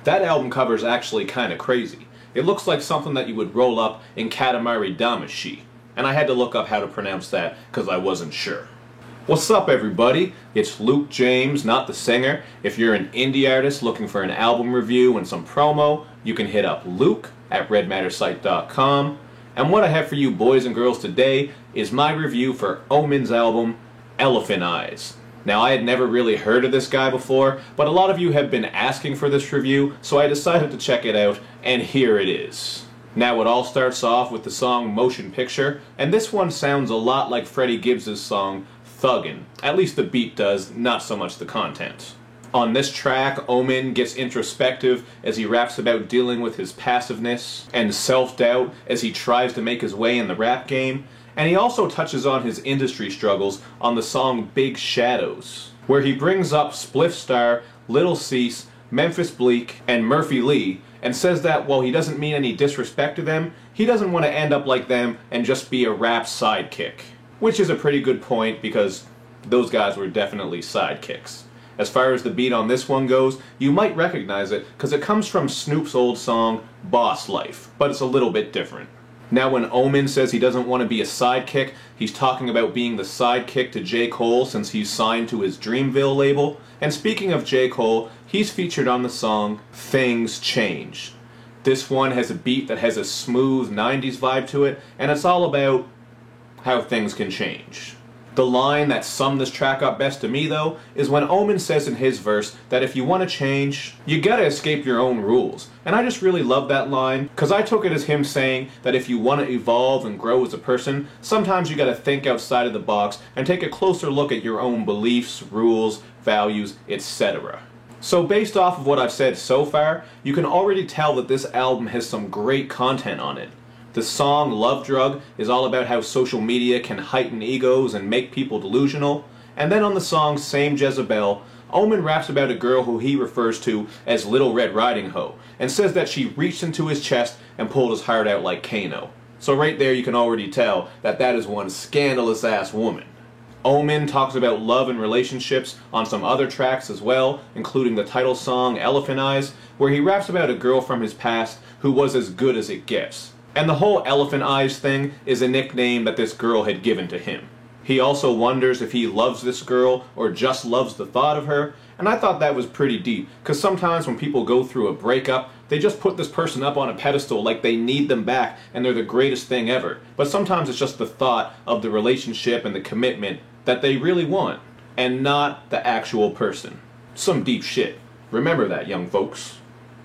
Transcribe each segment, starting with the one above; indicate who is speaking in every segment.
Speaker 1: That album cover is actually kinda crazy. It looks like something that you would roll up in Katamari Damacy. And I had to look up how to pronounce that because I wasn't sure. What's up, everybody? It's Luke James, not the singer. If you're an indie artist looking for an album review and some promo, you can hit up Luke at redmattersite.com. And what I have for you boys and girls today is my review for Omen's album, Elephant Eyes. Now, I had never really heard of this guy before, but a lot of you have been asking for this review, so I decided to check it out, and here it is. Now, it all starts off with the song Motion Picture, and this one sounds a lot like Freddie Gibbs' song Thuggin'. At least the beat does, not so much the content. On this track, Omen gets introspective as he raps about dealing with his passiveness and self-doubt as he tries to make his way in the rap game, and he also touches on his industry struggles on the song Big Shadows, where he brings up Spliff Star, Lil Cease, Memphis Bleek, and Murphy Lee, and says that while he doesn't mean any disrespect to them, he doesn't want to end up like them and just be a rap sidekick. Which is a pretty good point because those guys were definitely sidekicks. As far as the beat on this one goes, you might recognize it because it comes from Snoop's old song Boss Life, but it's a little bit different. Now, when Omen says he doesn't want to be a sidekick, he's talking about being the sidekick to J. Cole since he's signed to his Dreamville label. And speaking of J. Cole, he's featured on the song Things Change. This one has a beat that has a smooth 90s vibe to it, and it's all about how things can change. The line that summed this track up best to me, though, is when Omen says in his verse that if you want to change, you gotta escape your own rules. And I just really love that line, because I took it as him saying that if you want to evolve and grow as a person, sometimes you gotta think outside of the box and take a closer look at your own beliefs, rules, values, etc. So based off of what I've said so far, you can already tell that this album has some great content on it. The song Love Drug is all about how social media can heighten egos and make people delusional. And then on the song Same Jezebel, Omen raps about a girl who he refers to as Little Red Riding Ho, and says that she reached into his chest and pulled his heart out like Kano. So right there you can already tell that that is one scandalous ass woman. Omen talks about love and relationships on some other tracks as well, including the title song Elephant Eyes, where he raps about a girl from his past who was as good as it gets. And the whole Elephant Eyes thing is a nickname that this girl had given to him. He also wonders if he loves this girl or just loves the thought of her, and I thought that was pretty deep, because sometimes when people go through a breakup, they just put this person up on a pedestal like they need them back and they're the greatest thing ever. But sometimes it's just the thought of the relationship and the commitment that they really want, and not the actual person. Some deep shit. Remember that, young folks.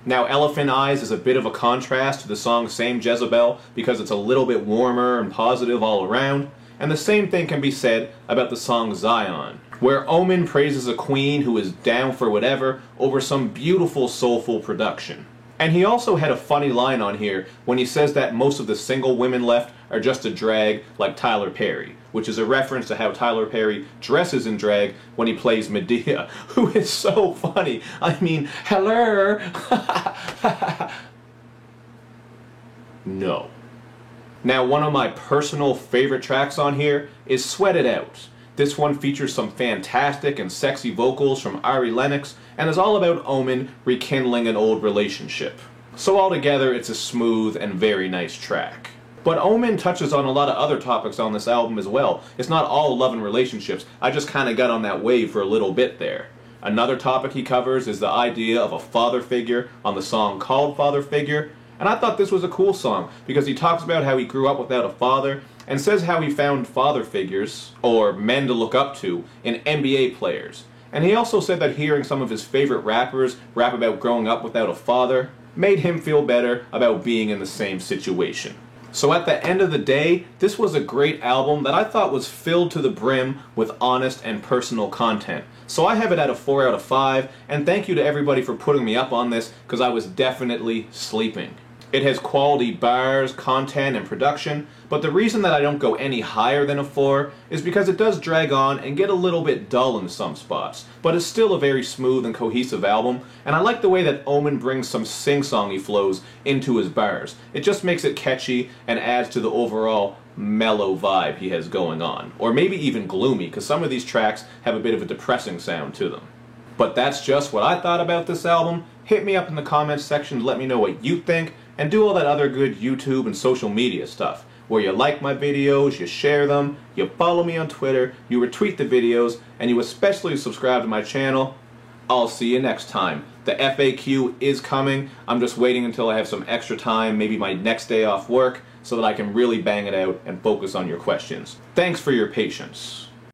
Speaker 1: Now, Elephant Eyes is a bit of a contrast to the song Same Jezebel because it's a little bit warmer and positive all around, and the same thing can be said about the song Zion, where Omen praises a queen who is down for whatever over some beautiful soulful production. And he also had a funny line on here when he says that most of the single women left are just a drag like Tyler Perry, which is a reference to how Tyler Perry dresses in drag when he plays Medea, who is so funny. I mean, hello! No. Now, one of my personal favorite tracks on here is Sweat It Out. This one features some fantastic and sexy vocals from Ari Lennox, and is all about Omen rekindling an old relationship. So altogether, it's a smooth and very nice track. But Omen touches on a lot of other topics on this album as well. It's not all love and relationships. I just kind of got on that wave for a little bit there. Another topic he covers is the idea of a father figure on the song called Father Figure. And I thought this was a cool song because he talks about how he grew up without a father and says how he found father figures, or men to look up to, in NBA players. And he also said that hearing some of his favorite rappers rap about growing up without a father made him feel better about being in the same situation. So at the end of the day, this was a great album that I thought was filled to the brim with honest and personal content. So I have it at a 4 out of 5, and thank you to everybody for putting me up on this, because I was definitely sleeping. It has quality bars, content, and production, but the reason that I don't go any higher than a 4 is because it does drag on and get a little bit dull in some spots, but it's still a very smooth and cohesive album, and I like the way that Omen brings some sing-songy flows into his bars. It just makes it catchy and adds to the overall mellow vibe he has going on. Or maybe even gloomy, because some of these tracks have a bit of a depressing sound to them. But that's just what I thought about this album. Hit me up in the comments section to let me know what you think, and do all that other good YouTube and social media stuff, where you like my videos, you share them, you follow me on Twitter, you retweet the videos, and you especially subscribe to my channel. I'll see you next time. The FAQ is coming. I'm just waiting until I have some extra time, maybe my next day off work, so that I can really bang it out and focus on your questions. Thanks for your patience.